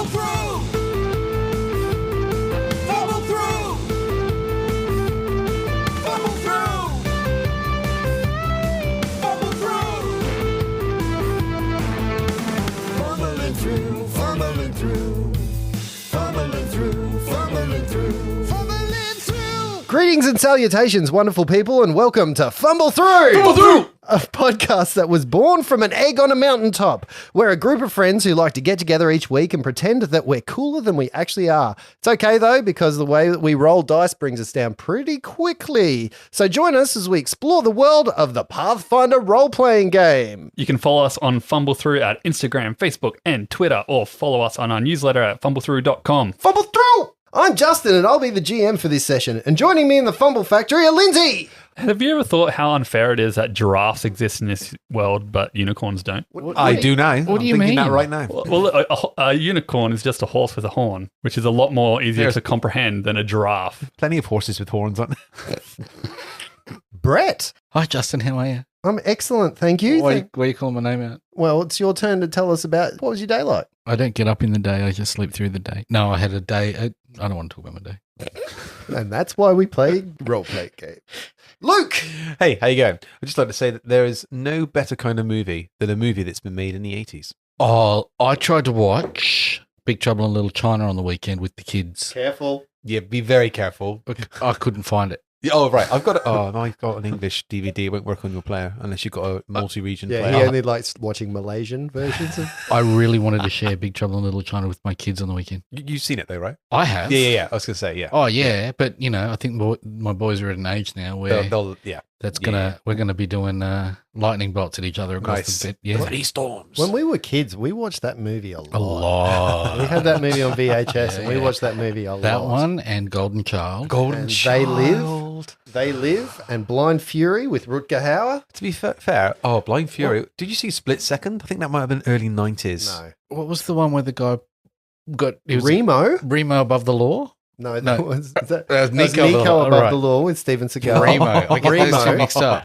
Fumble through! Fumble through! Fumble through! Fumble through! Fumbling through, fumbling through. Fumbling through, fumbling through. Fumbling through! Greetings and salutations, wonderful people, and welcome to Fumble Through! Fumble through! A podcast that was born from an egg on a mountaintop. We're a group of friends who like to get together each week and pretend that we're cooler than we actually are. It's okay, though, because the way that we roll dice brings us down pretty quickly. So join us as we explore the world of the Pathfinder role-playing game. You can follow us on Fumble Through at Instagram, Facebook, and Twitter, or follow us on our newsletter at fumblethrough.com. Fumble Through! I'm Justin, and I'll be the GM for this session. And joining me in the Fumble Factory are Lindsay. Have you ever thought how unfair it is that giraffes exist in this world, but unicorns don't? I do now. What do you I'm mean? thinking that right now. Well, a unicorn is just a horse with a horn, which is a lot more easier to comprehend than a giraffe. Plenty of horses with horns on. Brett. Hi, Justin. How are you? I'm excellent, thank you. Why are you calling my name out? Well, it's your turn to tell us about what was your day like. I don't get up in the day. I just sleep through the day. No, I had a day. I don't want to talk about my day. And that's why we play role-play game. Luke! Hey, how you going? I'd just like to say that there is no better kind of movie than a movie that's been made in the 80s. Oh, I tried to watch Big Trouble in Little China on the weekend with the kids. Careful. Yeah, be very careful. I couldn't find it. Oh, right. I've got an English DVD. It won't work on your player unless you've got a multi-region Yeah, player. he only likes watching Malaysian versions of... I really wanted to share Big Trouble in Little China with my kids on the weekend. You've seen it though, right? I have. Yeah. I was going to say, yeah. Oh, yeah. But, I think my boys are at an age now where we're going to be doing lightning bolts at each other across the bed. Yeah. Three storms. When we were kids, we watched that movie a lot. A lot. We had that movie on VHS and we watched that movie a lot. That one and Golden Child. And They Live and Blind Fury with Rutger Hauer. To be fair, Blind Fury. What? Did you see Split Second? I think that might have been early 90s. No. What was the one where the guy got... Remo? Remo Above the Law? No, that was Nico Above the Law with Steven Seagal. Remo. I get those two mixed up.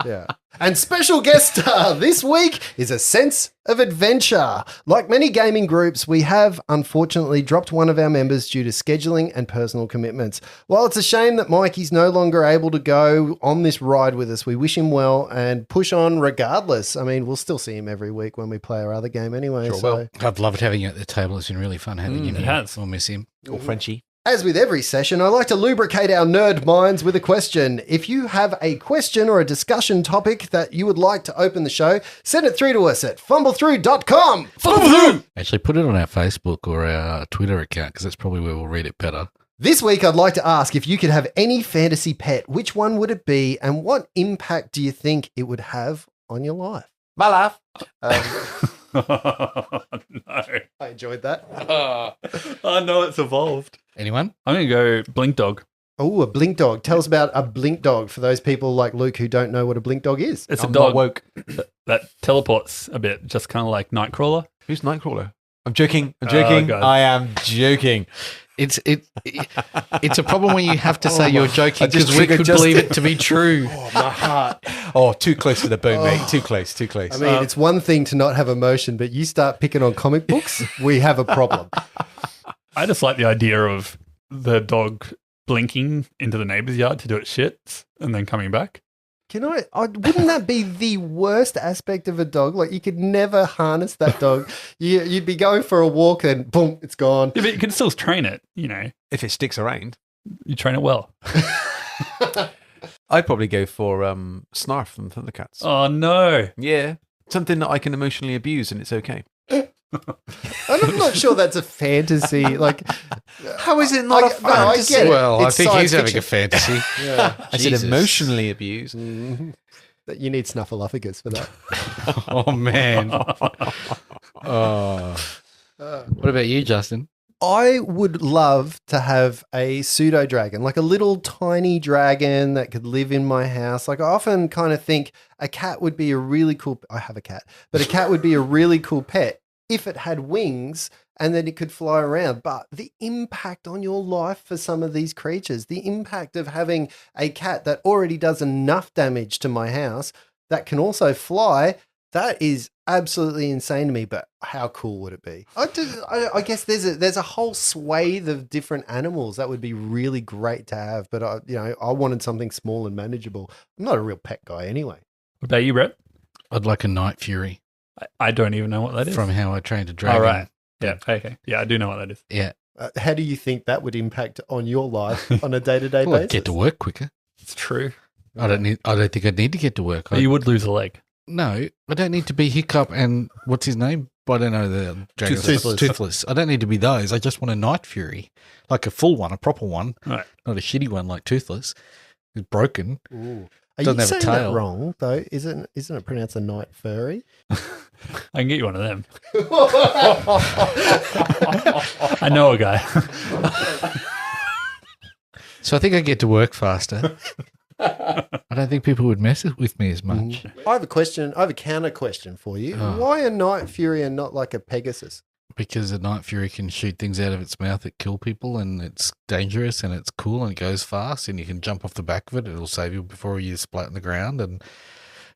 Yeah. And special guest star this week is A Sense of Adventure. Like many gaming groups, we have unfortunately dropped one of our members due to scheduling and personal commitments. While it's a shame that Mikey's no longer able to go on this ride with us, we wish him well and push on regardless. I mean, we'll still see him every week when we play our other game anyway. Sure will. I've loved having you at the table. It's been really fun having you. It has. We'll miss him. Or Frenchie. As with every session, I like to lubricate our nerd minds with a question. If you have a question or a discussion topic that you would like to open the show, send it through to us at fumblethrough.com. Fumble! Actually, put it on our Facebook or our Twitter account because that's probably where we'll read it better. This week, I'd like to ask if you could have any fantasy pet, which one would it be and what impact do you think it would have on your life? My life. No. I enjoyed that. Oh, no, it's evolved. Anyone? I'm going to go Blink Dog. Oh, a blink dog. Tell us about a blink dog for those people like Luke who don't know what a blink dog is. It's I'm a dog not woke. that teleports a bit, just kind of like Nightcrawler. Who's Nightcrawler? I'm joking. Oh, God. I am joking. It's a problem when you have to say you're joking I just because we triggered could believe Justin. it to be true. My heart. Oh, too close to the bone, mate. Too close. I mean, it's one thing to not have emotion, but you start picking on comic books, we have a problem. I just like the idea of the dog blinking into the neighbor's yard to do its shits and then coming back. Wouldn't that be the worst aspect of a dog? Like, you could never harness that dog. You'd be going for a walk and boom, it's gone. Yeah, but you can still train it, If it sticks around. You train it well. I'd probably go for Snarf from Thundercats. Oh, no. Yeah. Something that I can emotionally abuse and it's okay. I'm not sure that's a fantasy. Like, how is it not a fantasy? I get it. Well, It's I think he's science having fiction. a fantasy. Yeah. I said emotionally abused. Mhm. You need snuffleupagus for that. Oh, man. What about you, Justin? I would love to have a pseudo dragon, like a little tiny dragon that could live in my house. Like, I often kind of think a cat would be a really cool, I have a cat, but a cat would be a really cool pet if it had wings and then it could fly around. But the impact on your life for some of these creatures, the impact of having a cat that already does enough damage to my house that can also fly, That is absolutely insane to me, but how cool would it be? I guess there's a whole swathe of different animals that would be really great to have, but I wanted something small and manageable. I'm not a real pet guy anyway. What about you, Brett? I'd like a night fury. I don't even know what that is. From How I Trained a Dragon. All right. Yeah. Okay. Yeah, I do know what that is. Yeah. How do you think that would impact on your life on a day-to-day Well, I'd basis? get to work quicker. It's true. I don't think I'd need to get to work. You would lose a leg. No, I don't need to be Hiccup and what's his name? I don't know the dragon. Toothless. I don't need to be those. I just want a Night Fury, like a full one, a proper one, Right. not a shitty one like Toothless. It's broken. Ooh. Are Doesn't you have a saying tail. that wrong though? Isn't it pronounced a night furry? I can get you one of them. I know a guy. So I think I get to work faster. I don't think people would mess with me as much. I have a question. I have a counter question for you. Oh. Why a night fury and not like a Pegasus? Because a Night Fury can shoot things out of its mouth that kill people, and it's dangerous and it's cool and it goes fast, and you can jump off the back of it. It'll save you before you splat on the ground. And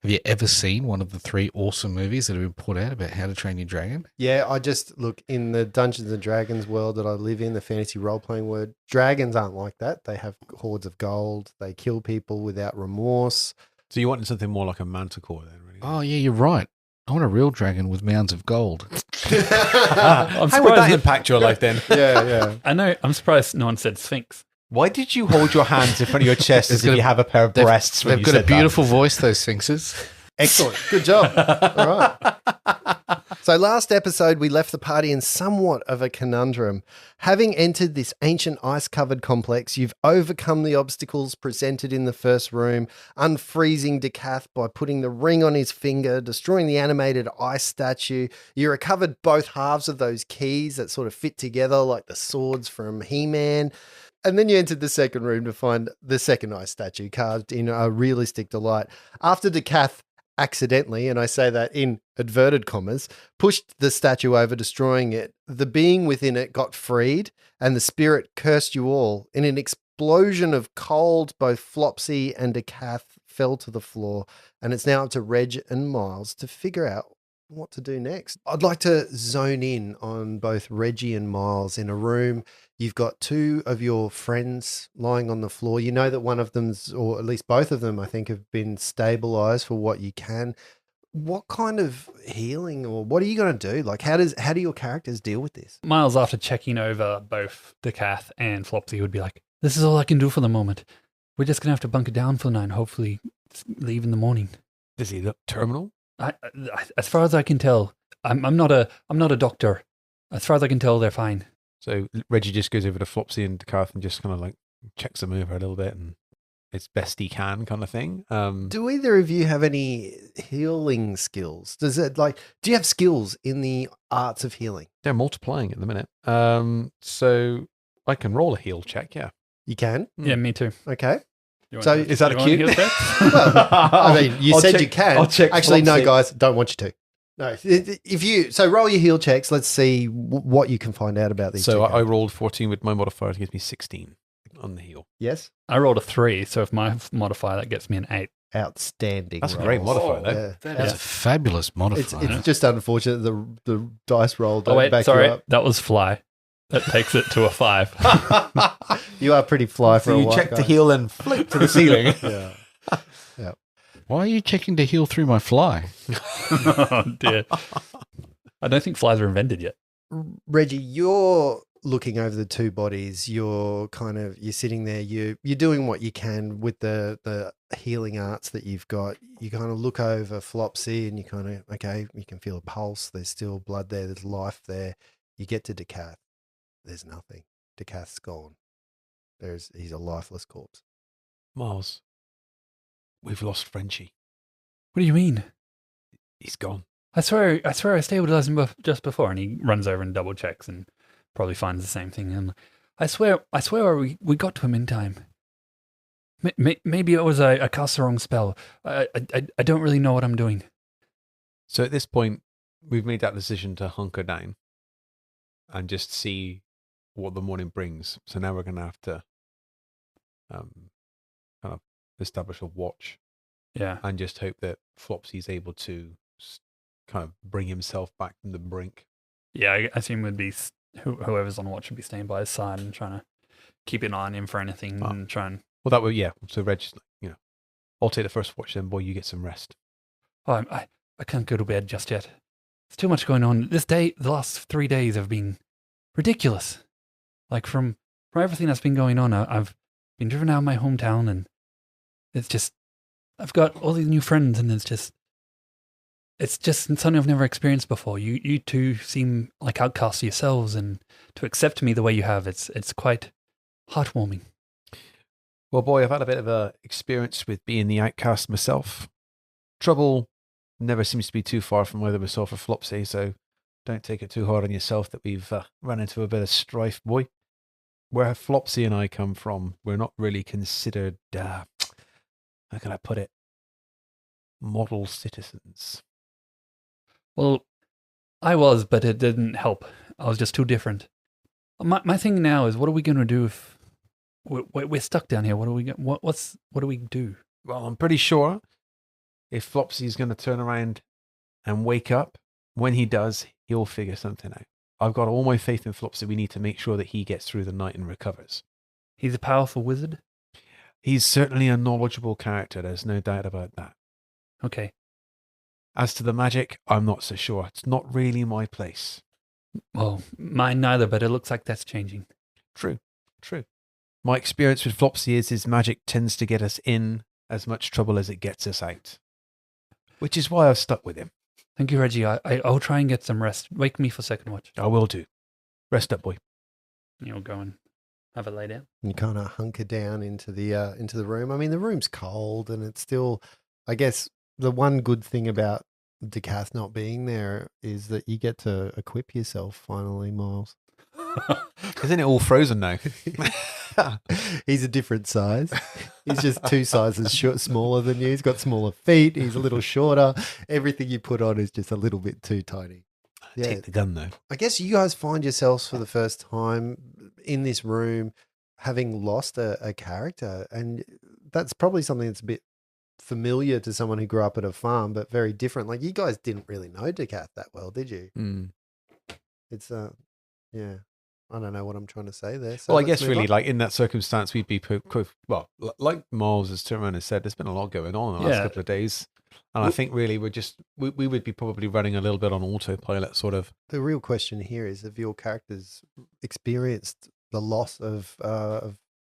have you ever seen one of the 3 awesome movies that have been put out about How to Train Your Dragon? Yeah, I just look in the Dungeons and Dragons world that I live in, the fantasy role playing world. Dragons aren't like that. They have hordes of gold. They kill people without remorse. So you wanted something more like a manticore then, really? Oh, yeah, you're right. I want a real dragon with mounds of gold. I'm How would that surprised. impact your life then? Yeah. I know. I'm surprised no one said Sphinx. Why did you hold your hands in front of your chest as if you have a pair of breasts when They've you got a said beautiful voice, those sphinxes. Excellent. Good job. All right. So last episode, we left the party in somewhat of a conundrum. Having entered this ancient ice-covered complex, you've overcome the obstacles presented in the first room, unfreezing Decath by putting the ring on his finger, destroying the animated ice statue. You recovered both halves of those keys that sort of fit together like the swords from He-Man. And then you entered the second room to find the second ice statue carved in a realistic delight. After Decath accidentally, and I say that in inverted commas, pushed the statue over, destroying it, the being within it got freed, and the spirit cursed you all. In an explosion of cold, both Flopsy and Decath fell to the floor, and it's now up to Reg and Miles to figure out what to do next. I'd like to zone in on both Reggie and Miles in a room. You've got 2 of your friends lying on the floor. You know that one of them's, or at least both of them, I think, have been stabilized for what you can. What kind of healing, or what are you going to do? Like, how do your characters deal with this? Miles, after checking over both Decath and Flopsy, would be like, "This is all I can do for the moment. We're just going to have to bunker down for the night and hopefully leave in the morning." Does he look terminal? As far as I can tell, I'm not a doctor. As far as I can tell, they're fine. So Reggie just goes over to Flopsy and Decath and just kind of like checks them over a little bit and as best he can kind of thing. Do either of you have any healing skills? Do you have skills in the arts of healing? They're multiplying at the minute. So I can roll a heal check, yeah. You can? Yeah, me too. Okay. You So want- is that you a want cue? heal check? Well, I mean, you I'll said check- you can. I'll check Actually, no, Flopsy. guys, don't want you to. No, so roll your heal checks. Let's see what you can find out about these. So two I characters. rolled 14 with my modifier. It gives me 16 on the heal. Yes, I rolled a 3, so if my modifier, that gets me an 8. outstanding. That's a rolls. great modifier, though. Yeah. That's a fabulous modifier. It's just unfortunate the dice roll don't Oh wait, back sorry, you up. that was fly. That takes it to a 5. You are pretty fly for So a you white check guy. the heal and flick to the ceiling. Yeah. Why are you checking to heal through my fly? Oh dear. I don't think flies are invented yet. Reggie, you're looking over the 2 bodies. You're sitting there. You're doing what you can with the healing arts that you've got. You kind of look over Flopsy and you kind of, okay, you can feel a pulse. There's still blood there. There's life there. You get to Decath. There's nothing. Decath's gone. He's a lifeless corpse. Miles, we've lost Frenchie. What do you mean? He's gone. I swear I stabilized him just before, and he runs over and double checks and probably finds the same thing. And I swear we got to him in time. Maybe it was I cast the wrong spell. I don't really know what I'm doing. So at this point, we've made that decision to hunker down and just see what the morning brings. So now we're going to have to kind of establish a watch Yeah. and just hope that Flopsy's able to kind of bring himself back from the brink. Yeah, I assume would be whoever's on watch would be staying by his side and trying to keep an eye on him for anything and try and. Well, that would, yeah. So Reg's like, I'll take the first watch then, boy, you get some rest. Oh, I can't go to bed just yet. There's too much going on. The last 3 days have been ridiculous. Like from everything that's been going on, I've been driven out of my hometown, and it's just I've got all these new friends, and it's just something I've never experienced before. You two seem like outcasts yourselves, and to accept me the way you have, it's quite heartwarming. Well, boy, I've had a bit of a experience with being the outcast myself. Trouble never seems to be too far from either myself or Flopsy, so don't take it too hard on yourself that we've run into a bit of strife, boy. Where Flopsy and I come from, we're not really considered, how can I put it, model citizens. Well, I was, but it didn't help. I was just too different. My thing now is, what are we going to do if we're stuck down here? What do we do? Well, I'm pretty sure if Flopsy's going to turn around and wake up, when he does, he'll figure something out. I've got all my faith in Flopsy. We need to make sure that he gets through the night and recovers. He's a powerful wizard? He's certainly a knowledgeable character. There's no doubt about that. Okay. As to the magic, I'm not so sure. It's not really my place. Well, mine neither, but it looks like that's changing. True. My experience with Flopsy is his magic tends to get us in as much trouble as it gets us out. Which is why I've stuck with him. Thank you, Reggie. I'll try and get some rest. Wake me for second watch. I will do. Rest up, boy. You'll go and have a lay down. You kind of hunker down into the room. I mean, the room's cold, and it's still, I guess, the one good thing about Decath not being there is that you get to equip yourself finally, Miles. Isn't it all frozen now? He's a different size. He's just 2 sizes smaller than you. He's got smaller feet. He's a little shorter. Everything you put on is just a little bit too tiny. Yeah. Take the gun, though. I guess you guys find yourselves for the first time in this room having lost a character. And that's probably something that's a bit familiar to someone who grew up at a farm, but very different. Like, you guys didn't really know Decath that well, did you? Mm. It's, yeah. I don't know what I'm trying to say there. So Well, I let's guess move really, on. like in that circumstance, we'd be like Miles has turned around and said, there's been a lot going on in the last couple of days, and I think really we would be probably running a little bit on autopilot, sort of. The real question here is: have your characters experienced the loss of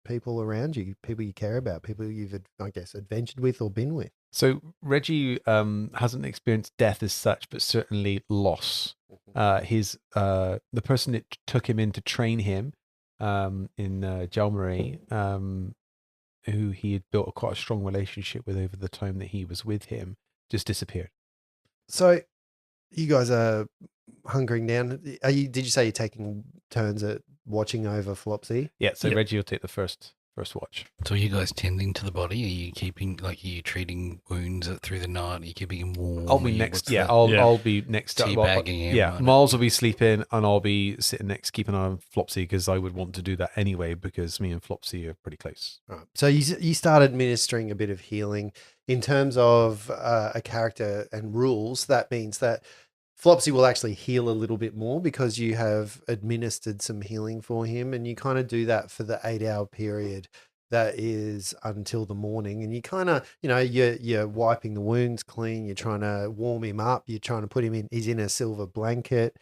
people around you, people you care about, people you've, I guess, adventured with or been with? So Reggie hasn't experienced death as such, but certainly loss. The person that took him in to train him in Jalmarie, who he had built quite a strong relationship with over the time that he was with him, just disappeared. So you guys are hunkering down. Did you say you're taking turns at watching over Flopsy? Yeah, so Yep. Reggie will take the first watch. So are you guys tending to the body? Are you are you treating wounds through the night? Are you keeping him warm? I'll be next. Yeah, I'll be next. Teabagging him, Yeah, right? Miles will be sleeping, and I'll be sitting next, keeping an eye on Flopsy, because I would want to do that anyway, because me and Flopsy are pretty close. Right. So you start administering a bit of healing in terms of a character and rules. That means that Flopsy will actually heal a little bit more because you have administered some healing for him, and you kind of do that for the 8-hour period that is until the morning. And you kind of, you're wiping the wounds clean. You're trying to warm him up. You're trying to put him in. He's in a silver blanket.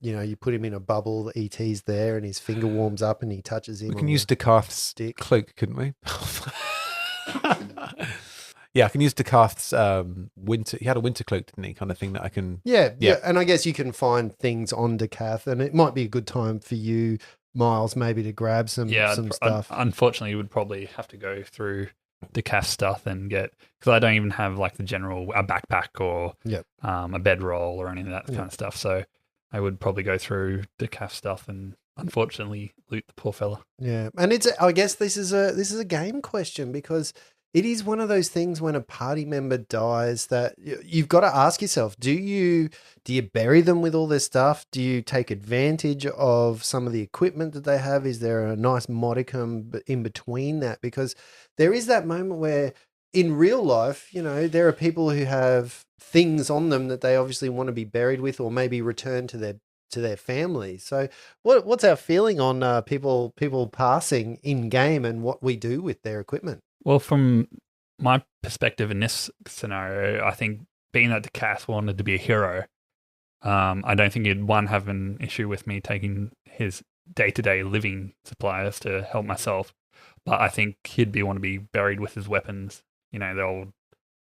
You put him in a bubble. The ET's there, and his finger warms up, and he touches him. We on can the use Decath's stick. cloak, couldn't we? Yeah, I can use Decath's winter. He had a winter cloak, didn't he? Kind of thing that I can. Yeah. Yeah. And I guess you can find things on Decath, and it might be a good time for you, Miles, maybe to grab some stuff. Unfortunately, you would probably have to go through the calf stuff and get, because I don't even have like a backpack or Yep. a bedroll or any of that Yep. kind of stuff. So I would probably go through the calf stuff and unfortunately loot the poor fella. Yeah, and I guess this is a game question, because it is one of those things when a party member dies that you've got to ask yourself: do you bury them with all their stuff? Do you take advantage of some of the equipment that they have? Is there a nice modicum in between that? Because there is that moment where in real life, there are people who have things on them that they obviously want to be buried with, or maybe return to their families. So, what's our feeling on people passing in game and what we do with their equipment? Well, from my perspective in this scenario, I think being that Cass wanted to be a hero, I don't think he'd have an issue with me taking his day-to-day living supplies to help myself. But I think he'd want to be buried with his weapons. The old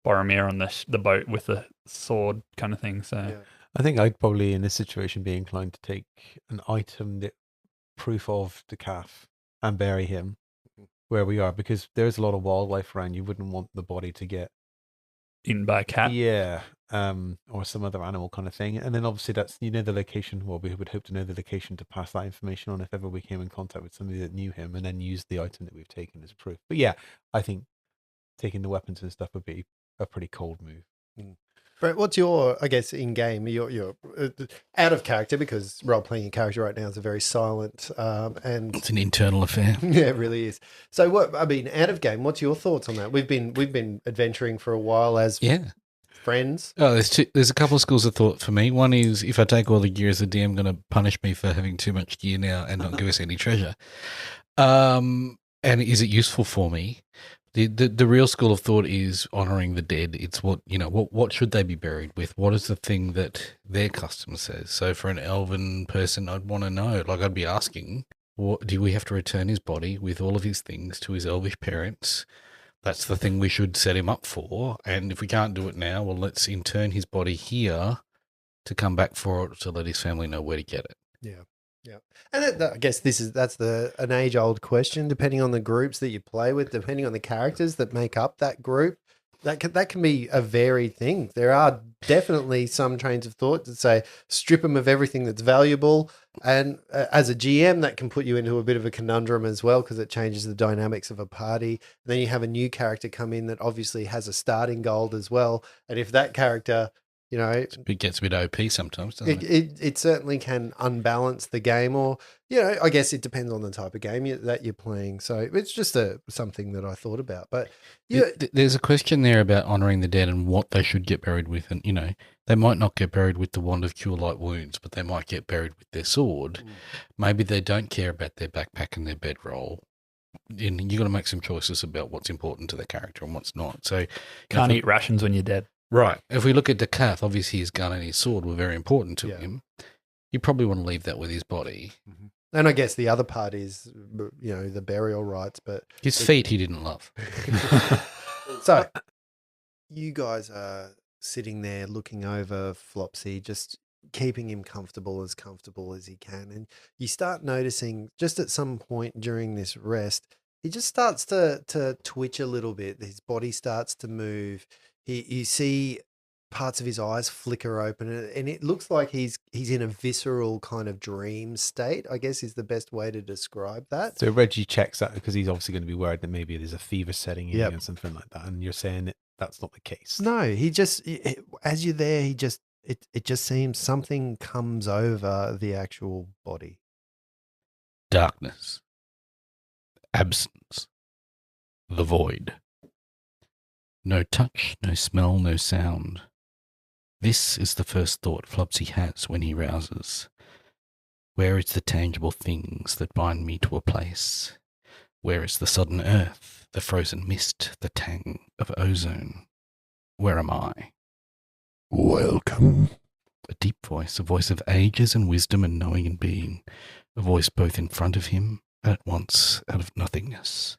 Boromir on the boat with the sword kind of thing. So Yeah. I think I'd probably, in this situation, be inclined to take an item that proof of the calf and bury him where we are, because there's a lot of wildlife around. You wouldn't want the body to get eaten by a cat. Yeah, or some other animal kind of thing. And then obviously that's, the location. Well, we would hope to know the location to pass that information on if ever we came in contact with somebody that knew him, and then use the item that we've taken as proof. But yeah, I think taking the weapons and stuff would be a pretty cold move. Brett, what's your, I guess, in game, you're out of character, because role playing a character right now is a very silent and It's an internal affair. yeah, it really is. So out of game, what's your thoughts on that? We've been adventuring for a while as friends. Oh, there's a couple of schools of thought for me. One is, if I take all the gear as a DM, going to punish me for having too much gear now and not give us any treasure. And is it useful for me? The real school of thought is honouring the dead. It's what should they be buried with? What is the thing that their custom says? So for an elven person, I'd want to know. Like, I'd be asking, do we have to return his body with all of his things to his elvish parents? That's the thing we should set him up for. And if we can't do it now, well, let's intern his body here to come back for it, to let his family know where to get it. Yeah. Yeah. And I guess that's an age-old question, depending on the groups that you play with, depending on the characters that make up that group. That can be a varied thing. There are definitely some trains of thought that say strip them of everything that's valuable. And as a GM, that can put you into a bit of a conundrum as well, because it changes the dynamics of a party. And then you have a new character come in that obviously has a starting gold as well. And if that character, It gets a bit OP sometimes, doesn't it? it certainly can unbalance the game, or, I guess it depends on the type of game that you're playing. So it's just something that I thought about. But There's a question there about honouring the dead and what they should get buried with. And, they might not get buried with the wand of cure light wounds, but they might get buried with their sword. Maybe they don't care about their backpack and their bedroll. And you've got to make some choices about what's important to the character and what's not. So Can't eat rations when you're dead. Right. If we look at Decath, obviously his gun and his sword were very important to him. You probably want to leave that with his body. Mm-hmm. And I guess the other part is, the burial rites. But His feet he didn't love. So you guys are sitting there looking over Flopsy, just keeping him comfortable as he can. And you start noticing just at some point during this rest, he just starts to twitch a little bit. His body starts to move. You see parts of his eyes flicker open, and it looks like he's in a visceral kind of dream state, I guess is the best way to describe that. So Reggie checks that because he's obviously going to be worried that maybe there's a fever setting in or something like that. And you're saying that that's not the case. No, he just, as you're there, it just seems something comes over the actual body. Darkness. Absence. The void. No touch, no smell, no sound. This is the first thought Flopsy has when he rouses. Where is the tangible things that bind me to a place? Where is the sodden earth, the frozen mist, the tang of ozone? Where am I? Welcome. A deep voice, a voice of ages and wisdom and knowing and being, a voice both in front of him and at once out of nothingness.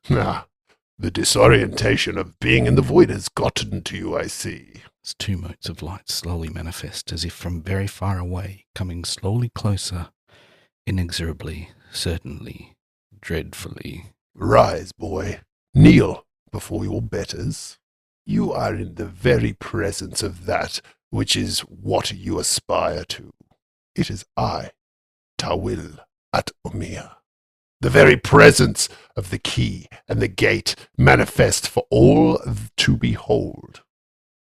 The disorientation of being in the void has gotten to you, I see. As two motes of light slowly manifest, as if from very far away, coming slowly closer, inexorably, certainly, dreadfully. Rise, boy. Kneel before your betters. You are in the very presence of that which is what you aspire to. It is I, Tawil at Umia. The very presence of the key and the gate manifest for all to behold.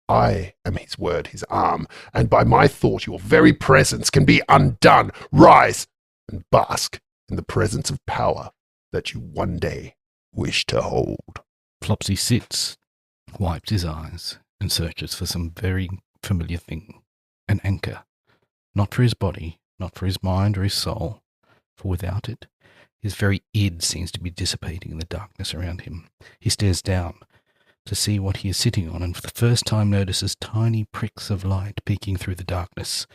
I am his word, his arm, and by my thought your very presence can be undone. Rise and bask in the presence of power that you one day wish to hold. Flopsy sits, wipes his eyes, and searches for some very familiar thing, an anchor, not for his body, not for his mind or his soul, for without it, his very id seems to be dissipating in the darkness around him. He stares down to see what he is sitting on, and for the first time notices tiny pricks of light peeking through the darkness.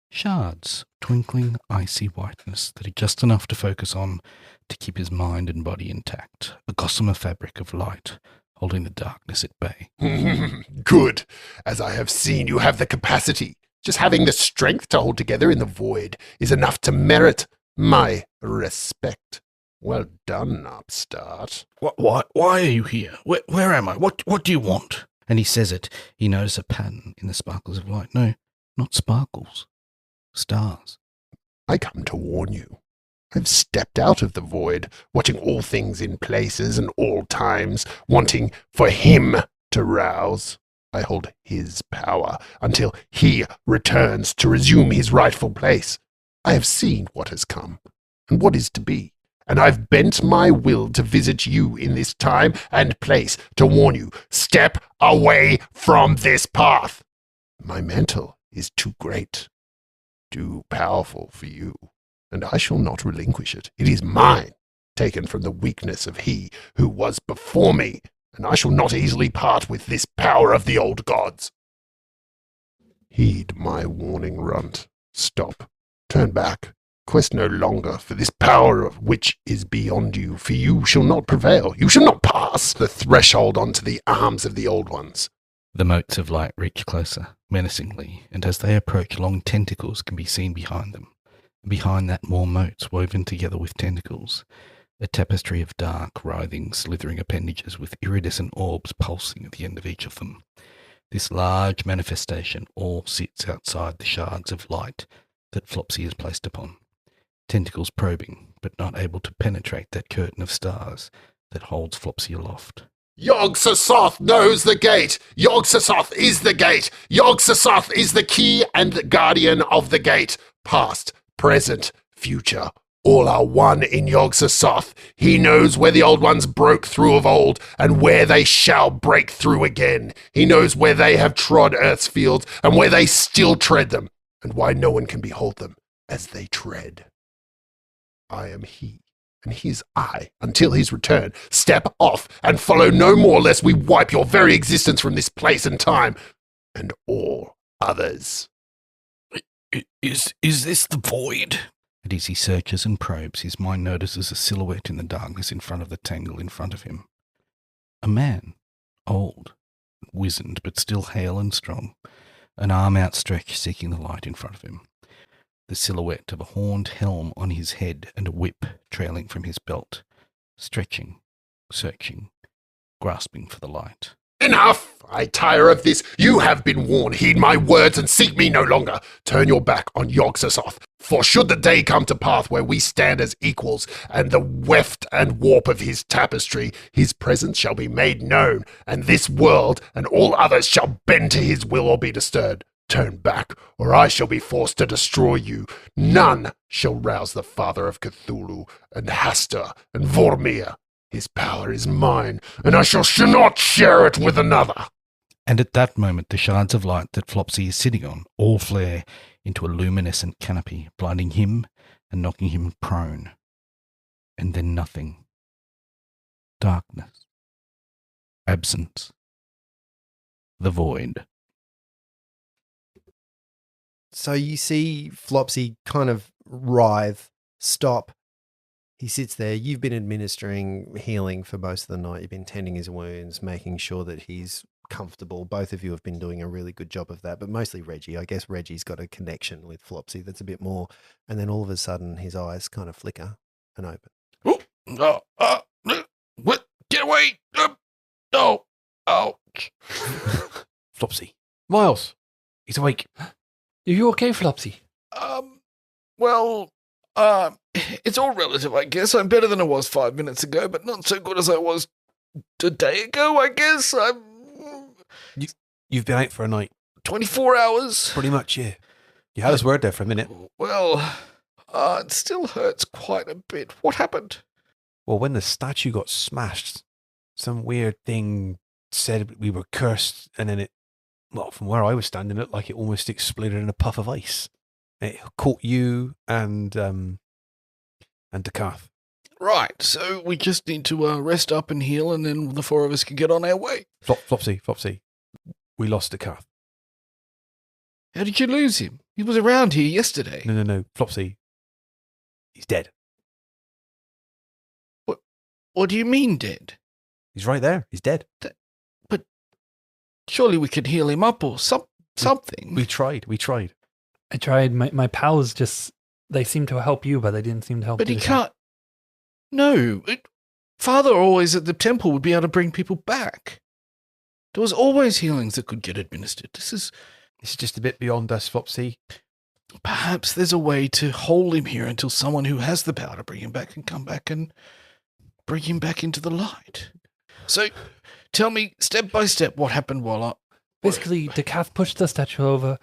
Shards, twinkling, icy whiteness that are just enough to focus on to keep his mind and body intact. A gossamer fabric of light, holding the darkness at bay. Good. As I have seen, you have the capacity. Just having the strength to hold together in the void is enough to merit my respect. Well done, upstart. Why are you here? Where am I? What do you want? And he says it. He notices a pattern in the sparkles of light. No, not sparkles. Stars. I come to warn you. I've stepped out of the void, watching all things in places and all times, wanting for him to rouse. I hold his power until he returns to resume his rightful place. I have seen what has come and what is to be, and I've bent my will to visit you in this time and place to warn you, step away from this path. My mantle is too great, too powerful for you, and I shall not relinquish it. It is mine, taken from the weakness of he who was before me, and I shall not easily part with this power of the old gods. Heed my warning, Runt. Stop. Turn back. Quest no longer for this power of which is beyond you, for you shall not prevail. You shall not pass the threshold onto the arms of the old ones. The motes of light reach closer, menacingly, and as they approach, long tentacles can be seen behind them. And behind that, more motes woven together with tentacles. A tapestry of dark, writhing, slithering appendages with iridescent orbs pulsing at the end of each of them. This large manifestation all sits outside the shards of light that Flopsy is placed upon. Tentacles probing, but not able to penetrate that curtain of stars that holds Flopsy aloft. Yog-Sothoth knows the gate. Yog-Sothoth is the gate. Yog-Sothoth is the key and the guardian of the gate. Past, present, future. All are one in Yog-Sothoth. He knows where the old ones broke through of old, and where they shall break through again. He knows where they have trod Earth's fields, and where they still tread them, and why no one can behold them as they tread. I am he, and he is I, until his return. Step off, and follow no more, lest we wipe your very existence from this place and time, and all others. Is this the void? And as he searches and probes, his mind notices a silhouette in the darkness in front of the tangle in front of him. A man, old, wizened, but still hale and strong, an arm outstretched seeking the light in front of him. The silhouette of a horned helm on his head and a whip trailing from his belt, stretching, searching, grasping for the light. Enough! I tire of this. You have been warned. Heed my words and seek me no longer. Turn your back on Yog-Sothoth. For should the day come to pass where we stand as equals, and the weft and warp of his tapestry, his presence shall be made known, and this world and all others shall bend to his will or be disturbed. Turn back, or I shall be forced to destroy you. None shall rouse the father of Cthulhu, and Hastur, and Vormir. His power is mine, and I shall not share it with another. And at that moment, the shards of light that Flopsy is sitting on all flare into a luminescent canopy, blinding him and knocking him prone. And then nothing. Darkness. Absence. The void. So you see Flopsy kind of writhe, stop. He sits there. You've been administering healing for most of the night. You've been tending his wounds, making sure that he's comfortable. Both of you have been doing a really good job of that, but mostly Reggie. I guess Reggie's got a connection with Flopsy that's a bit more. And then all of a sudden, his eyes kind of flicker and open. What? Get away! No! Ouch! Flopsy. Miles. He's awake. Are you okay, Flopsy? Well, it's all relative, I guess. I'm better than I was 5 minutes ago, but not so good as I was a day ago, I guess. You've been out for a night. 24 hours. Pretty much, yeah. You had his word there for a minute. Well, it still hurts quite a bit. What happened? Well, when the statue got smashed, some weird thing said we were cursed, and then from where I was standing, it looked like it almost exploded in a puff of ice. It caught you and Dekath. Right, so we just need to rest up and heal, and then the four of us can get on our way. Flopsy, we lost Dekath. How did you lose him? He was around here yesterday. No, Flopsy. He's dead. What do you mean dead? He's right there. He's dead. But surely we could heal him up or something. We tried. I tried. My pals they seemed to help you, but they didn't seem to help But he you. can't. No. Father always at the temple would be able to bring people back. There was always healings that could get administered. This is just a bit beyond us, Flopsy. Perhaps there's a way to hold him here until someone who has the power to bring him back can come back and bring him back into the light. So, tell me step by step what happened while Basically, Dekath pushed the statue over.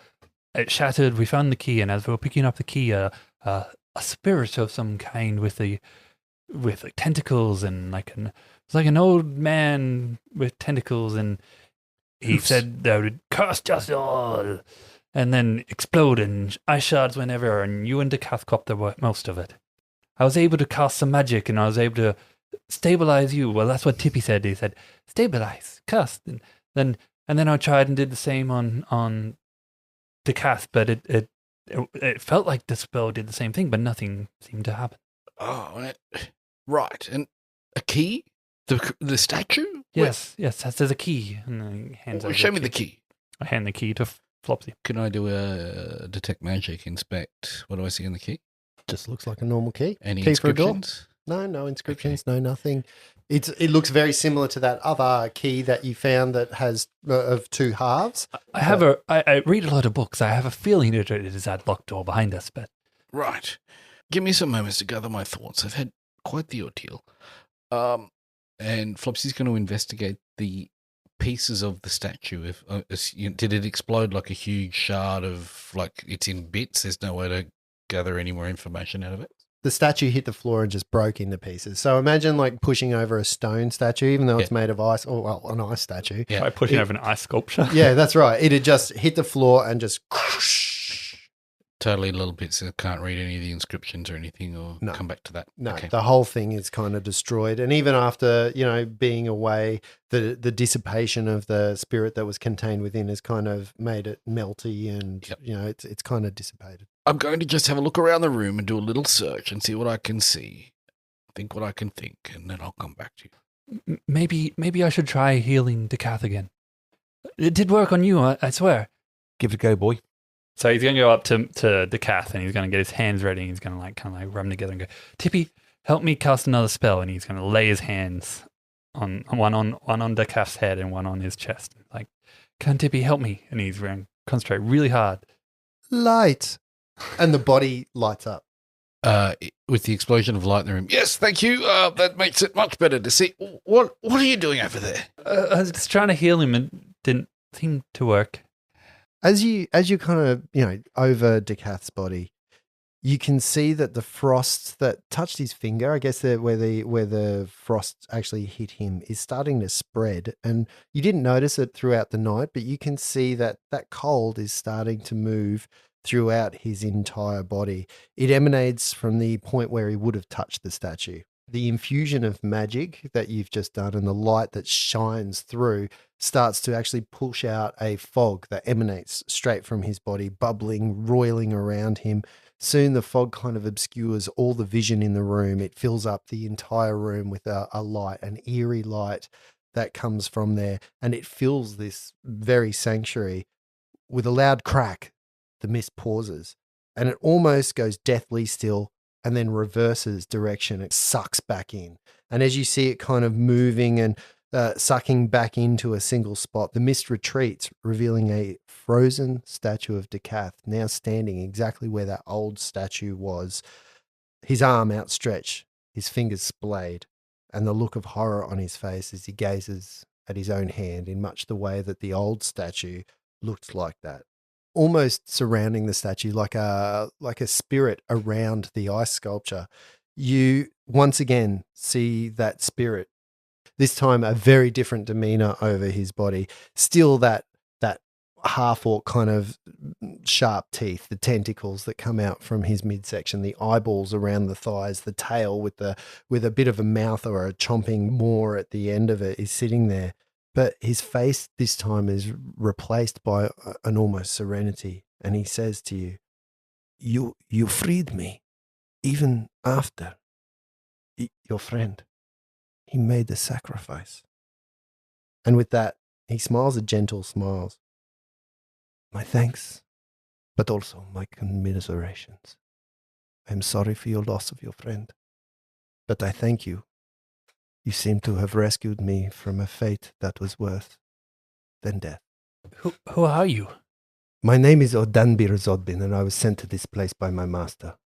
It shattered. We found the key, and as we were picking up the key, a spirit of some kind with tentacles and it's like an old man with tentacles, and he said they would curse us all, and then explode, and ice shards went everywhere, and you and Dekath copped most of it. I was able to cast some magic, and I was able to stabilize you. Well, that's what Tippy said. He said, stabilize, cast. And then I tried and did the same on Dekath, but it felt like the spell did the same thing, but nothing seemed to happen. Oh, right. And a key? The statue? Yes, there's a key. And he hands over Show me the key. I hand the key to Flopsy. Can I do a detect magic, inspect? What do I see in the key? Just looks like a normal key. Any Key for a door? inscriptions? No inscriptions, no nothing. It looks very similar to that other key that you found that has of two halves. I read a lot of books. I have a feeling it is that locked door behind us, but Right. Give me some moments to gather my thoughts. I've had quite the ordeal. And Flopsy's going to investigate the pieces of the statue. Did it explode like a huge shard of, like, it's in bits? There's no way to gather any more information out of it? The statue hit the floor and just broke into pieces. So imagine like pushing over a stone statue, even though it's made of ice, or well, an ice statue. by pushing over an ice sculpture. Yeah, that's right. It had just hit the floor and just Totally little bits that can't read any of the inscriptions or anything, or No. come back to that. No, Okay. the whole thing is kind of destroyed. And even after, being away, the dissipation of the spirit that was contained within has kind of made it melty and, it's kind of dissipated. I'm going to just have a look around the room and do a little search and see what I can see. Think what I can think, and then I'll come back to you. Maybe I should try healing Dekath again. It did work on you, I swear. Give it a go, boy. So he's going to go up to Dekath, and he's going to get his hands ready, and he's going to kind of rub them together and go, Tippy, help me cast another spell. And he's going to lay his hands on one on Dekath's head and one on his chest. Like, can Tippy help me? And he's going to concentrate really hard. Light. And the body lights up. With the explosion of light in the room. Yes, thank you. That makes it much better to see. What are you doing over there? I was just trying to heal him, and didn't seem to work. As you kind of, over Dekath's body, you can see that the frost that touched his finger, I guess where the frost actually hit him, is starting to spread. And you didn't notice it throughout the night, but you can see that cold is starting to move throughout his entire body. It emanates from the point where he would have touched the statue. The infusion of magic that you've just done and the light that shines through starts to actually push out a fog that emanates straight from his body, bubbling, roiling around him. Soon the fog kind of obscures all the vision in the room. It fills up the entire room with a light, an eerie light that comes from there, and it fills this very sanctuary. With a loud crack, the mist pauses, and it almost goes deathly still, and then reverses direction. It sucks back in. And as you see it kind of moving and sucking back into a single spot, the mist retreats, revealing a frozen statue of Dekath, now standing exactly where that old statue was, his arm outstretched, his fingers splayed, and the look of horror on his face as he gazes at his own hand in much the way that the old statue looked like that. Almost surrounding the statue like a spirit around the ice sculpture. You once again see that spirit This time, a very different demeanor over his body. Still that half-orc kind of sharp teeth, the tentacles that come out from his midsection, the eyeballs around the thighs, the tail with a bit of a mouth or a chomping maw at the end of it is sitting there. But his face this time is replaced by an almost serenity. And he says to you, you freed me, even after your friend. He made a sacrifice. And with that, he smiles a gentle smile. My thanks, but also my commiserations. I am sorry for your loss of your friend, but I thank you. You seem to have rescued me from a fate that was worse than death. Who are you? My name is Odanbir Zodbin, and I was sent to this place by my master.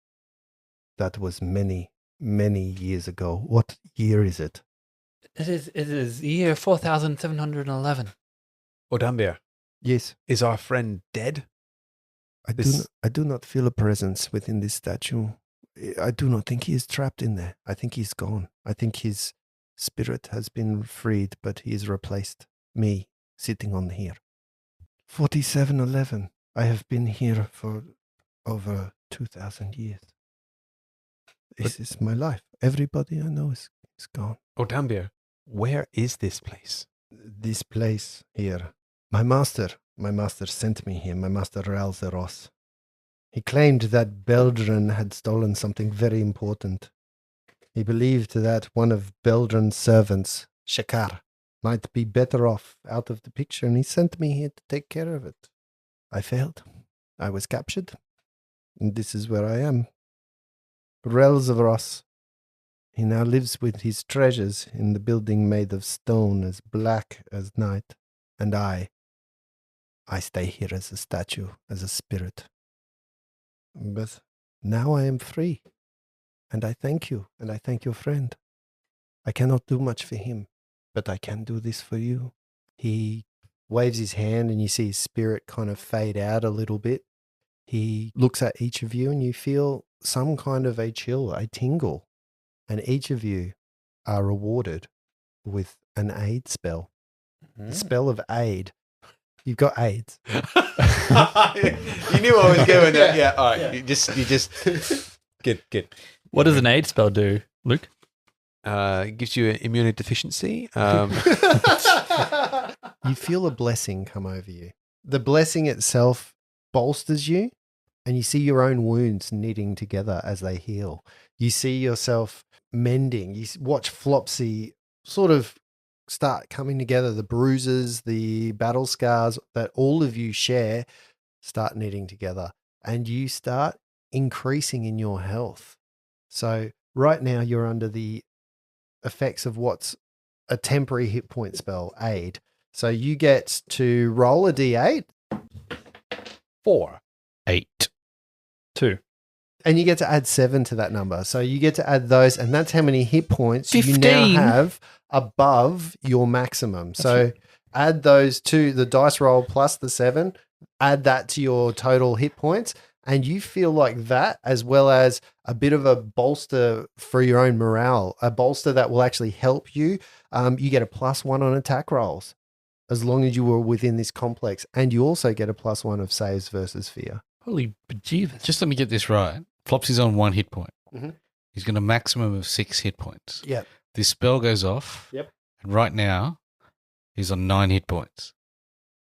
That was many, many years ago. What year is it? It is year 4711. Odambia, Yes. is our friend dead? I do not feel a presence within this statue. I do not think he is trapped in there. I think he's gone. I think his spirit has been freed, but he has replaced me sitting on here. 4711. I have been here for over 2,000 years. This is my life. Everybody I know is gone. Odambia, where is this place? This place here. My master sent me here, my master Ralzeros. He claimed that Beldren had stolen something very important. He believed that one of Beldren's servants, Shakar, might be better off out of the picture, and he sent me here to take care of it. I failed. I was captured, and this is where I am. Ralzeros. He now lives with his treasures in the building made of stone as black as night, and I stay here as a statue, as a spirit. But now I am free, and I thank you, and I thank your friend. I cannot do much for him, but I can do this for you. He waves his hand, and you see his spirit kind of fade out a little bit. He looks at each of you, and you feel some kind of a chill, a tingle, and each of you are rewarded with an aid spell. The spell of aid. You've got AIDS. You knew I was going there. Yeah, all right. Yeah. You just good. What does an aid spell do, Luke? It gives you an immunodeficiency. You feel a blessing come over you. The blessing itself bolsters you, and you see your own wounds knitting together as they heal. You see yourself mending. You watch Flopsy sort of start coming together. The bruises, the battle scars that all of you share start knitting together, and you start increasing in your health. So right now you're under the effects of what's a temporary hit point spell, aid. So you get to roll a d8. 4. 8. 2. And you get to add 7 to that number. So you get to add those, and that's how many hit points 15. you now have above your maximum. So add those to the dice roll plus the 7, add that to your total hit points, and you feel like that, as well as a bit of a bolster for your own morale, a bolster that will actually help you. You get a +1 on attack rolls as long as you were within this complex, and you also get a +1 of saves versus fear. Holy bejeebus. Just let me get this right. Flopsy's on 1 hit point. Mhm. He's got a maximum of 6 hit points. Yep. This spell goes off. Yep. And right now, he's on 9 hit points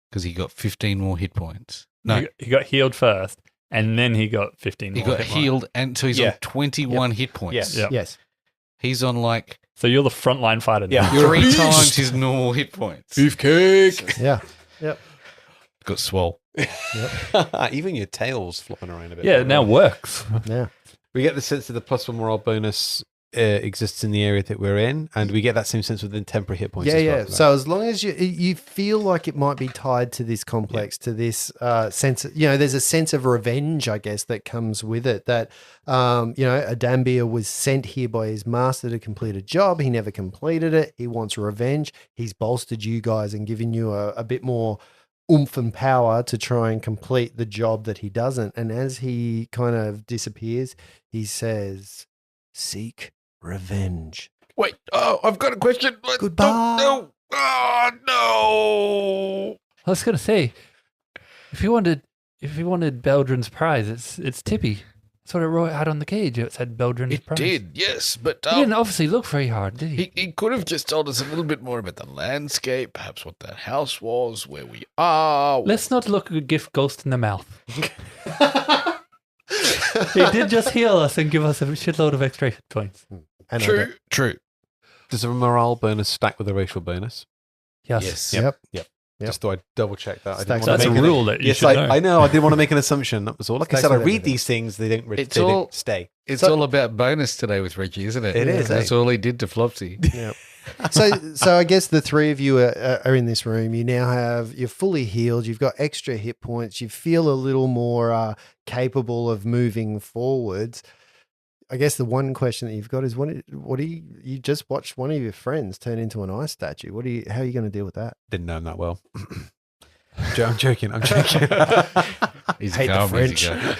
because he got 15 more hit points. No, He got healed first, and then he got 15 he more got hit points. healed, and so he's Yeah. on 21 hit points. Yes. Yep. Yes. He's on like So you're the frontline fighter now. Yeah. You're 3 Beast. times his normal hit points. Beefcake. Yeah. Got swole. Even your tail's flopping around a bit. Yeah, it now works. Yeah. We get the sense that the +1 morale bonus exists in the area that we're in, and we get that same sense within temporary hit points. Yeah, as well. yeah. So as long as you feel like it might be tied to this complex, to this sense, there's a sense of revenge, I guess, that comes with it. That Adambia was sent here by his master to complete a job. He never completed it. He wants revenge. He's bolstered you guys and given you a bit more oomph and power to try and complete the job that he doesn't. And as he kind of disappears, he says, "Seek revenge. Wait, I've got a question. Goodbye. No. Oh, no. I was gonna say, if you wanted Beldrin's prize, it's Tippy. That's what it wrote out on the cage. It said Beldrin's It prize. did, yes, but He didn't obviously look very hard, did he? he could have just told us a little bit more about the landscape, perhaps what that house was, where we are. Let's not look a gift ghost in the mouth. He did just heal us and give us a shitload of extra hit points. And True. Does a morale bonus stack with a racial bonus? Yes. Yep. Just thought I'd double check that. I Stacks didn't want That's to a make rule that you Yes, should know. I know. I didn't want to make an assumption. That was all. Like I Stacks said, I with read everything. these things. They It's they all- don't stay. It's So- all about bonus today with Reggie, isn't it? It is, That's eh? all he did to Flopsy. Yep. So I guess the three of you are in this room. You now you're fully healed. You've got extra hit points. You feel a little more capable of moving forwards. I guess the one question that you've got is what do you just watched one of your friends turn into an ice statue? How are you going to deal with that? Didn't know him that well. I'm joking. I'm joking. He's Hate the calm, French. easy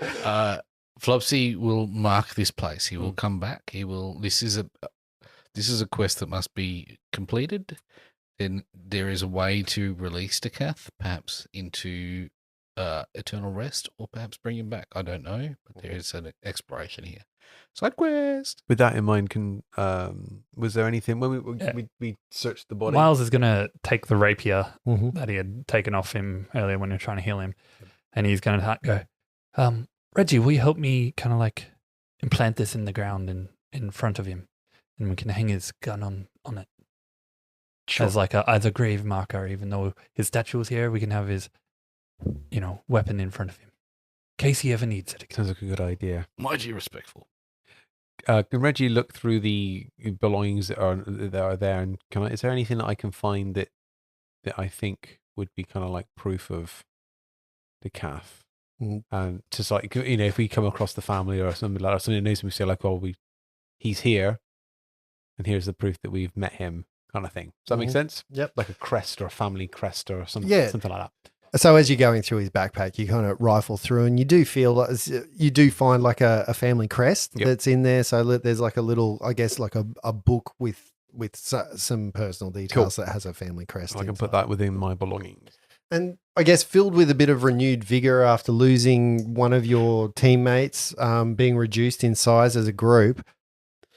go. Flopsy will mark this place. He will come back. He will. This is a quest that must be completed. Then there is a way to release Dekath, perhaps into eternal rest, or perhaps bring him back. I don't know, but there is an exploration here. Side quest. With that in mind, was there anything when Yeah. we searched the body? Miles is going to take the rapier Mm-hmm. that he had taken off him earlier when you were trying to heal him, and he's going to go, Reggie, will you help me kind of like implant this in the ground in front of him, and we can hang his gun on it as like as a grave marker. Even though his statue is here, we can have his weapon in front of him in case he ever needs it again. Sounds like a good idea. Mighty respectful. Can Reggie look through the belongings that are there, and is there anything that I can find that I think would be kind of like proof of the calf? Mm. And just like if we come across the family or something like that, something that knows him, we say like, "Oh, he's here, and here's the proof that we've met him," kind of thing. Does that make Mhm. sense? Yep. Like a crest or a family crest or something, Yeah. something like that. So as you're going through his backpack, you kind of rifle through, and you do feel like you do find like a family crest Yep. that's in there. So there's like a little, I guess, like a book with some personal details that has a family crest. I can inside. put that within my belongings. And I guess filled with a bit of renewed vigor after losing one of your teammates, being reduced in size as a group.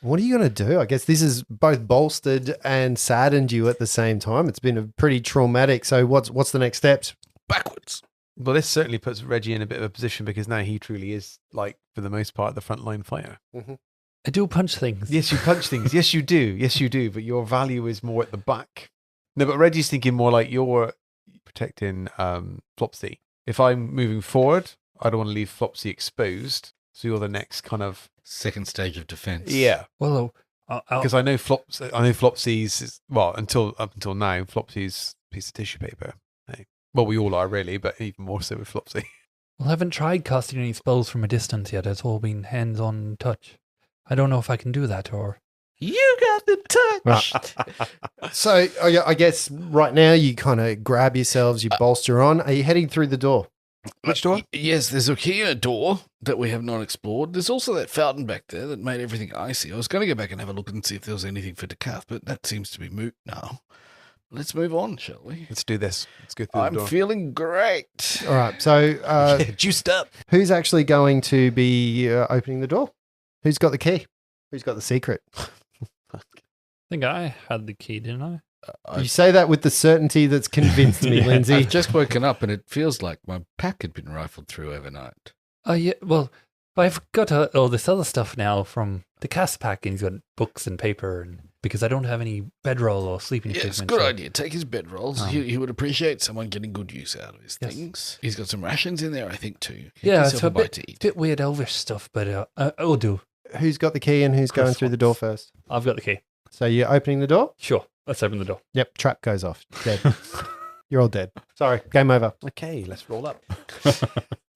What are you going to do? I guess this is both bolstered and saddened you at the same time. It's been a pretty traumatic. So what's the next steps? Backwards. Well, this certainly puts Reggie in a bit of a position because now he truly is, like, for the most part, the frontline fighter. I do punch things. Yes, you punch things. Yes, you do. Yes, you do. But your value is more at the back. No, but Reggie's thinking more like you're protecting Flopsy. If I'm moving forward, I don't want to leave Flopsy exposed. So you're the next kind of Second stage of defense. yeah. Well, Because I know Flopsy's up until now, Flopsy's a piece of tissue paper. Hey. Well, we all are really, but even more so with Flopsy. I haven't tried casting any spells from a distance yet. It's all been hands-on touch. I don't know if I can do that or... You got the touch. So I guess right now you kind of grab yourselves, you bolster on. Are you heading through the door? Which door? Yes, there's a key and a door that we have not explored. There's also that fountain back there that made everything icy. I was going to go back and have a look and see if there was anything for Dekath, but that seems to be moot now. Let's move on, shall we? Let's do this. Let's go through I'm the door. feeling great. All right. So Juiced up. who's actually going to be opening the door? Who's got the key? Who's got the secret? I think I had the key, didn't I? You say that with the certainty that's convinced me, Yeah. Lindsay. I've just woken up and it feels like my pack had been rifled through overnight. Oh, yeah. Well, I've got all this other stuff now from the cast pack, and he's got books and paper, and because I don't have any bedroll or sleeping Yes, equipment. good so- idea. Take his bedrolls. He would appreciate someone getting good use out of his Yes. things. He's got some rations in there, I think, too. Get Yeah, yourself it's a bite to eat. bit weird elvish stuff, but it'll do. Who's got the key and who's going through the door first? I've got the key. So you're opening the door? Sure. Let's open the door. Yep. Trap goes off. Dead. You're all dead. Sorry. Game over. Okay, let's roll up.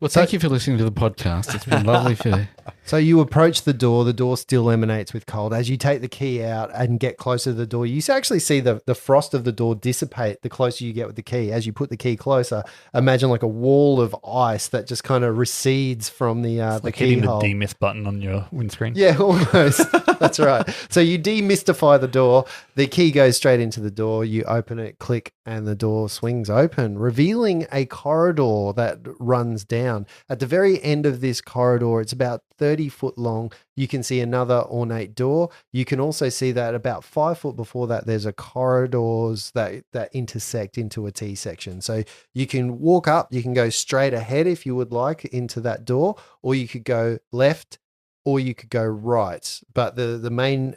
Well, thank you for listening to the podcast. It's been lovely for So you approach the door. The door still emanates with cold. As you take the key out and get closer to the door, you actually see the frost of the door dissipate the closer you get with the key. As you put the key closer, imagine like a wall of ice that just kind of recedes from the Like hitting keyhole. the demist button on your windscreen. Yeah, almost. That's right. So you demystify the door. The key goes straight into the door. You open it, click, and the door swings open, revealing a corridor that runs down. At the very end of this corridor, it's about 30 foot long. You can see another ornate door. You can also see that about 5 foot before that, there's a corridors that intersect into a T section. So you can walk up, you can go straight ahead if you would like into that door, or you could go left, or you could go right. But the main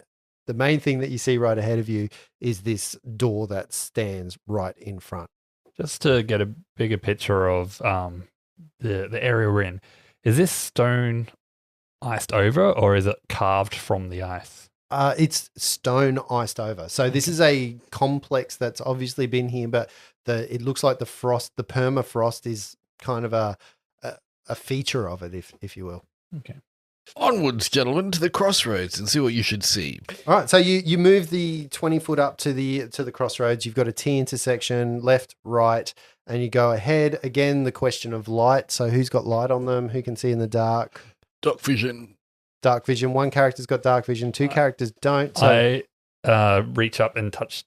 thing that you see right ahead of you is this door that stands right in front. Just to get a bigger picture of the area we're in, is this stone iced over or is it carved from the ice? It's stone iced over. So this is a complex that's obviously been here, but it looks like the permafrost is kind of a feature of it, if you will. Okay. Onwards, gentlemen, to the crossroads and see what you should see. All right, so you move the 20 foot up to the crossroads. You've got a T intersection, left, right, and you go ahead. Again, the question of light. So who's got light on them? Who can see in the dark? Dark vision. Dark vision. One character's got dark vision. Two characters don't. So I reach up and touch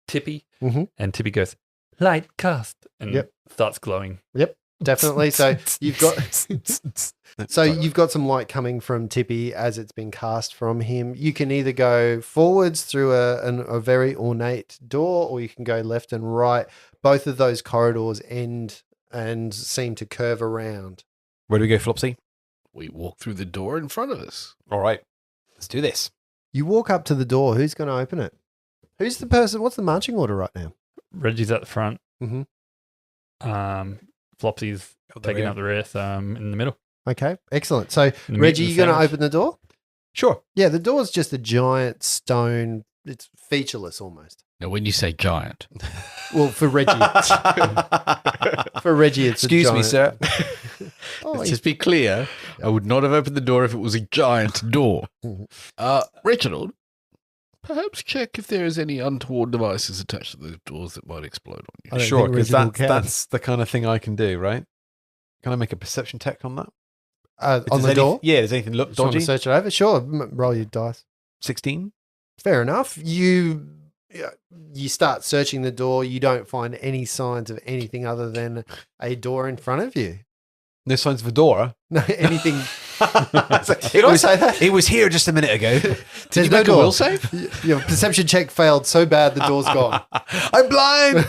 Tippy, and Tippy goes, light cast, and starts glowing. Yep, definitely. So you've got you've got some light coming from Tippy as it's been cast from him. You can either go forwards through a very ornate door, or you can go left and right. Both of those corridors end and seem to curve around. Where do we go, Flopsy? We walk through the door in front of us. All right, let's do this. You walk up to the door. Who's going to open it? Who's the person? What's the marching order right now? Reggie's at the front. Mm-hmm. Flopsy's taking up the rear, so I'm in the middle. Okay, excellent. So, Reggie, you going to open the door? Sure. Yeah, the door's just a giant stone. It's featureless almost. Now, when you say giant, Well, for Reggie, it's Excuse a me, giant. sir. let's just be clear, I would not have opened the door if it was a giant door. Reginald, perhaps check if there is any untoward devices attached to those doors that might explode on you. I don't Sure, think because Reginald can. that's the kind of thing I can do, right? Can I make a perception check on that? On the door? Yeah, does anything look Just want to dodgy? search it over? Sure, roll your dice. 16? Fair enough. You start searching the door. You don't find any signs of anything other than a door in front of you. No signs of a door? No, anything. Did I say that? It was here just a minute ago. There's no door. Your perception check failed so bad the door's gone. I'm blind!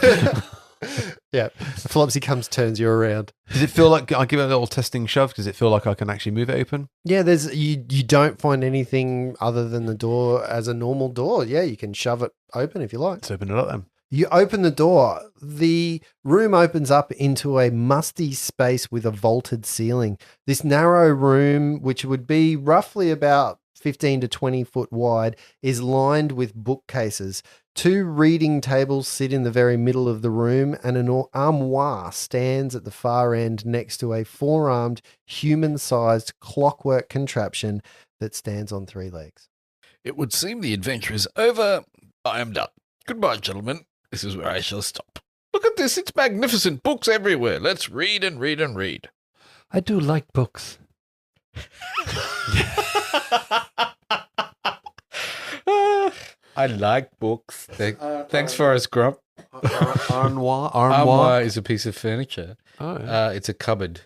Yeah. Flopsy comes, turns you around. Does it feel like I give it a little testing shove? Does it feel like I can actually move it open? Yeah, you don't find anything other than the door as a normal door. Yeah, you can shove it open if you like. Let's open it up then. You open the door. The room opens up into a musty space with a vaulted ceiling. This narrow room, which would be roughly about 15 to 20 foot wide, is lined with bookcases. 2 reading tables sit in the very middle of the room, and an armoire stands at the far end next to a 4-armed, human-sized clockwork contraption that stands on 3 legs. It would seem the adventure is over. I am done. Goodbye, gentlemen. This is where I shall stop. Look at this. It's magnificent. Books everywhere. Let's read and read and read. I do like books. I like books. Thanks for us, Grump. Armoire? Armoire is a piece of furniture. Oh, yeah. It's a cupboard.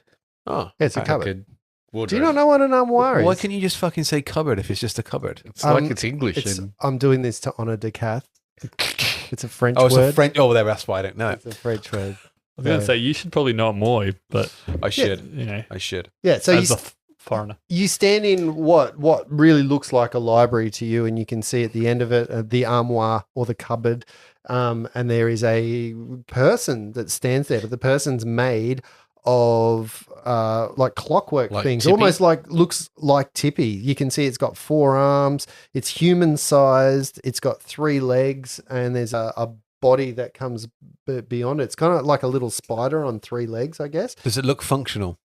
Oh, It's a okay. cupboard. Wardrobe. Do you not know what an armoire is? Why can't you just fucking say cupboard if it's just a cupboard? It's like it's English. I'm doing this to honor Decath. It's a French Oh, it's word. a French. Oh, there. That's why I don't know. It's a French word. I was going to say, you should probably know it more, but, I should. you know, I should. Yeah, so as a foreigner. you stand in what really looks like a library to you, and you can see at the end of it the armoire or the cupboard, and there is a person that stands there, but the person's made of like clockwork Like things, Tippy? almost looks like Tippy. You can see it's got 4 arms, it's human sized, it's got 3 legs, and there's a body that comes beyond it. It's kind of like a little spider on 3 legs, I guess. Does it look functional?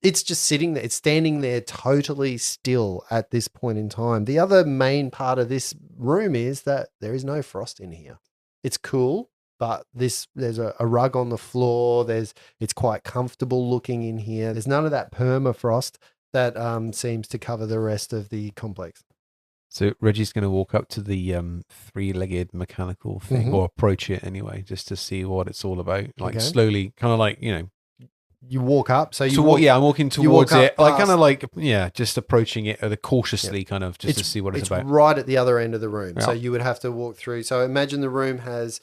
It's just sitting there. It's standing there totally still at this point in time. The other main part of this room is that there is no frost in here. It's cool, but there's a rug on the floor. It's quite comfortable looking in here. There's none of that permafrost that seems to cover the rest of the complex. So Reggie's going to walk up to the three-legged mechanical thing, Mhm. or approach it anyway, just to see what it's all about. Like Okay. slowly, kind of like, you know. You walk up. So you So walk, I'm walking you walk towards up it, like past- kind of like, just approaching it cautiously, kind of just to see what it's about. right at the other end of the room. So Yeah. you would have to walk through. So imagine the room has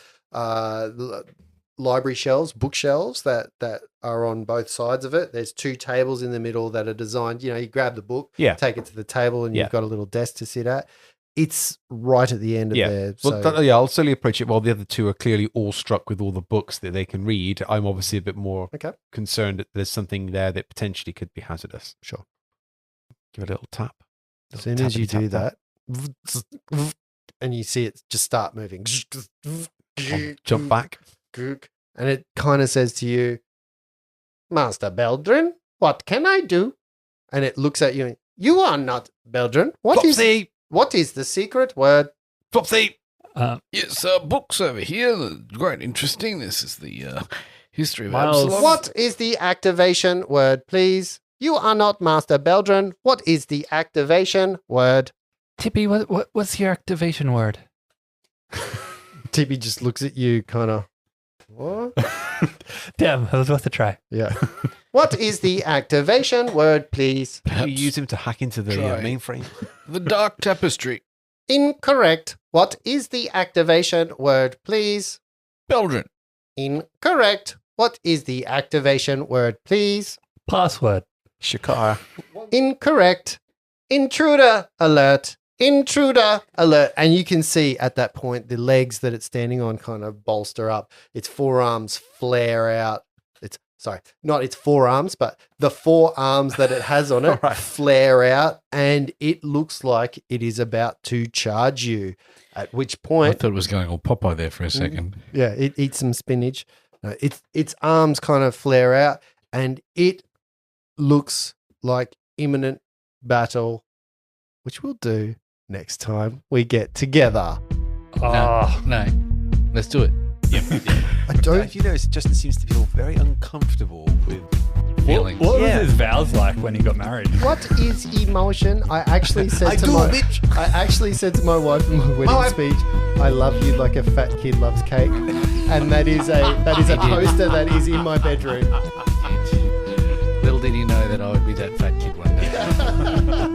library shelves, bookshelves that are on both sides of it. There's 2 tables in the middle that are designed, you grab the book, Yeah. take it to the table, and Yeah. you've got a little desk to sit at. It's right at the end of there. Well, So I'll slowly approach it while the other 2 are clearly all struck with all the books that they can read. I'm obviously a bit more Okay. concerned that there's something there that potentially could be hazardous. Sure. Give it a little tap. as soon as you do Tappity-tap-tap. that, and you see it just start moving. I'll jump back. And it kind of says to you, Master Beldrin, what can I do? And it looks at you and, you are not Beldrin. What is the secret word? Flopsy! Uh, Yes, books over here. Quite interesting. This is the history of Miles. Absalom. What is the activation word, please? You are not Master Beldrin. What is the activation word? Tippy, what's your activation word? Tippy just looks at you kind of, what? Damn, it was worth a try. Yeah. What is the activation word, please? You Perhaps use him to hack into the try. mainframe. the Dark Tapestry. Incorrect. What is the activation word, please? Beldrin. Incorrect. What is the activation word, please? Password. Shakara. Incorrect. Intruder alert. Intruder alert. And you can see at that point the legs that it's standing on kind of bolster up. Its forearms flare out. Not its forearms, but the forearms that it has on it Right. flare out, and it looks like it is about to charge you. At which I point, thought it was going all Popeye there for a second. yeah, it eats some spinach. No, its arms kind of flare out, and it looks like imminent battle, which we'll do next time we get together. Oh, No, let's do it. I don't. If you notice, Justin seems to feel very uncomfortable with. Feelings. what Yeah. was his vows like when he got married? What is emotion? I actually said I actually said to my wife in my wedding speech, "I love you like a fat kid loves cake," and that is a poster that is in my bedroom. Little did he know that I would be that fat kid one day.